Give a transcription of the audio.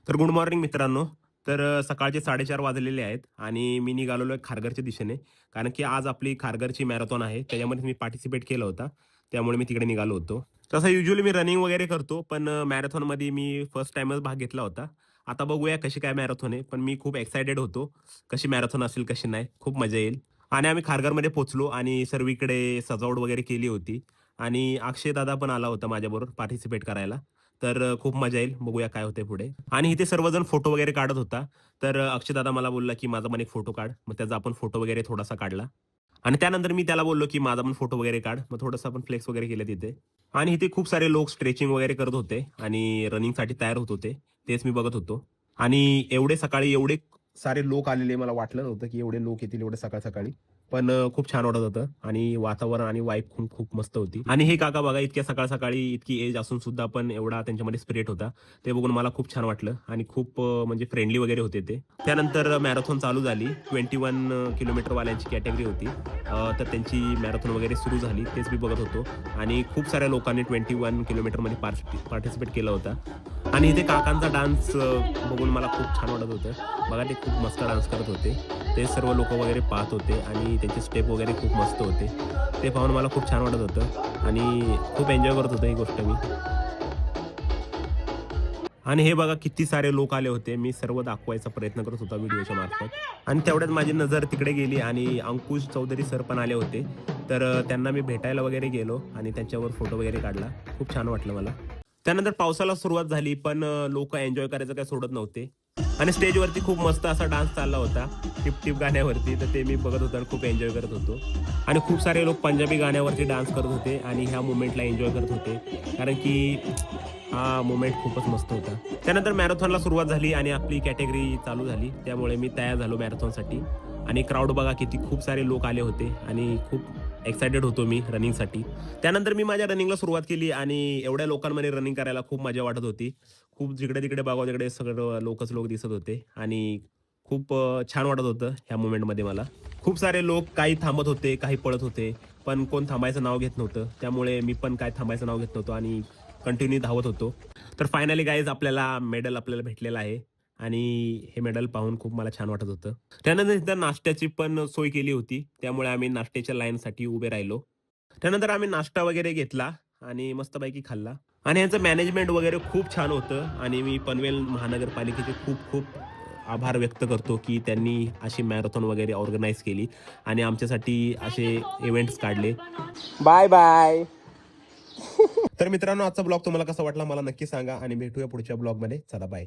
तर good morning मित्रांनो. तर सकाळचे 4:30 वाजलेले आहेत आणि मी निघालेलो आहे खारघरच्या दिशेने. कारण की आज आपली खारघरची मॅरेथॉन आहे. त्याच्यामध्ये मी पार्टिसिपेट केलं होता. त्यामुळे मी तिकडे निघालो होतो. तसं युजुअली मी रनिंग वगैरे करतो, पण मॅरेथॉनमध्ये मी फर्स्ट टाईमच भाग घेतला होता. आता बघूया कशी काय मॅरेथॉन आहे. पण मी खूप एक्सायटेड होतो. कशी मॅरेथॉन असेल, कशी नाही. खूप मजा येईल. आणि आम्ही खारघरमध्ये पोहोचलो आणि सर्वीकडे सजावट वगैरे केली होती. आणि अक्षय दादा पण आला होता माझ्याबरोबर पार्टिसिपेट करायला. तर खूप मजा येईल. बघूया काय होतंय पुढे. आणि इथे सर्वजण फोटो वगैरे काढत होता. तर अक्षयदादा मला बोलला, की "माझा पण एक फोटो काढ." मग त्याचा आपण फोटो वगैरे थोडासा काढला. आणि त्यानंतर मी त्याला बोललो, की "माझा पण फोटो वगैरे काढ." मग थोडंसं आपण फ्लेक्स वगैरे केले तिथे. आणि इथे खूप सारे लोक स्ट्रेचिंग वगैरे करत होते आणि रनिंगसाठी तयार होत होते. तेच मी बघत होतो. आणि एवढे सकाळी एवढे सारे लोक आलेले मला वाटलं नव्हतं, की एवढे लोक येतील एवढे सकाळ-सकाळी. पण खूप छान वाटत होतं आणि वातावरण आणि वाइब खूप खूप मस्त होती. आणि हे काका बघा इतक्या सकाळ-सकाळी इतकी एज असून सुद्धा पण एवढा त्यांच्यामध्ये स्पिरिट होता. ते बघून मला खूप छान वाटलं आणि खूप म्हणजे फ्रेंडली वगैरे होते ते. त्यानंतर मॅरेथॉन चालू झाली. 21 किलोमीटरवाल्यांची कॅटेगरी होती. तर त्यांची मॅरेथॉन वगैरे सुरू झाली. तेच मी बघत होतो आणि खूप साऱ्या लोकांनी 21 किलोमीटरमध्ये पार्टिसिपेट केलं होतं. आणि इथे काकांचा डान्स बघून मला खूप छान वाटत होतं. बघा ते खूप मस्त डान्स करत होते. ते सर्व लोकं वगैरे पाहत होते आणि त्यांचे स्टेप वगैरे खूप मस्त होते. ते पाहून मला खूप छान वाटत होतं आणि खूप एन्जॉय करत होतो ही गोष्ट मी. आणि हे बघा किती सारे लोक आले होते. मी सर्व दाखवायचा प्रयत्न करत होता व्हिडिओच्या मार्फत. आणि तेवढ्यात माझी नजर तिकडे गेली आणि अंकुश चौधरी सर पण आले होते. तर त्यांना मी भेटायला वगैरे गेलो आणि त्यांच्यावर फोटो वगैरे काढला. खूप छान वाटलं मला. त्यानंतर पावसाला सुरुवात झाली, पण एन्जॉय करायचं काही सोडत नव्हते. आणि स्टेजवरती खूप मस्त असा डान्स चालला होता. टिप-टिप गाण्यावरती. तर ते मी बघत होतो आणि खूप एन्जॉय करत होतो. आणि खूप सारे लोक पंजाबी गाण्यावरती डान्स करत होते आणि ह्या मोमेंटला एन्जॉय करत होते. कारण की हा मोमेंट खूपच मस्त होता. त्यानंतर मॅरेथॉनला सुरुवात झाली आणि आपली कॅटेगरी चालू झाली. त्यामुळे मी तयार झालो मॅरेथॉनसाठी आणि क्राउड बघा किती खूप सारे लोक आले होते आणि खूप एक्साइटेड होतो मी रनिंगसाठी. त्यानंतर मी माझ्या रनिंगला सुरुवात केली आणि एवढ्या लोकांमध्ये रनिंग करायला खूप मजा वाटत होती. खूप जिकडे-तिकडे बघावं तिकडे सगळं लोकच लोक दिसत होते आणि खूप छान वाटत होतं ह्या मोमेंटमध्ये मला. खूप सारे लोक काही थांबत होते, काही पळत होते, पण कोण थांबायचं नाव घेत नव्हतं. त्यामुळे मी पण काय थांबायचं नाव घेत नव्हतो आणि कंटिन्यू धावत होतो. तर फायनली गाईज आपल्याला मेडल आपल्याला भेटलेलं आहे आणि हे मेडल पाहून खूप मला छान वाटत होतं. त्यानंतर तिथं नाश्त्याची पण सोय केली होती. त्यामुळे आम्ही नाश्त्याच्या लाईनसाठी उभे राहिलो. त्यानंतर आम्ही नाश्ता वगैरे घेतला आणि मस्तपैकी खाल्ला आणि यांचं मॅनेजमेंट वगैरे खूप छान होतं आणि मी पनवेल महानगरपालिकेचे खूप खूप आभार व्यक्त करतो, की त्यांनी अशी मॅरेथॉन वगैरे ऑर्गनाइज केली आणि आमच्यासाठी असे इव्हेंट्स काढले. Bye bye. तर मित्रांनो आजचा ब्लॉग तुम्हाला कसा वाटला मला नक्की सांगा आणि भेटूया पुढच्या ब्लॉगमध्ये. चला बाय.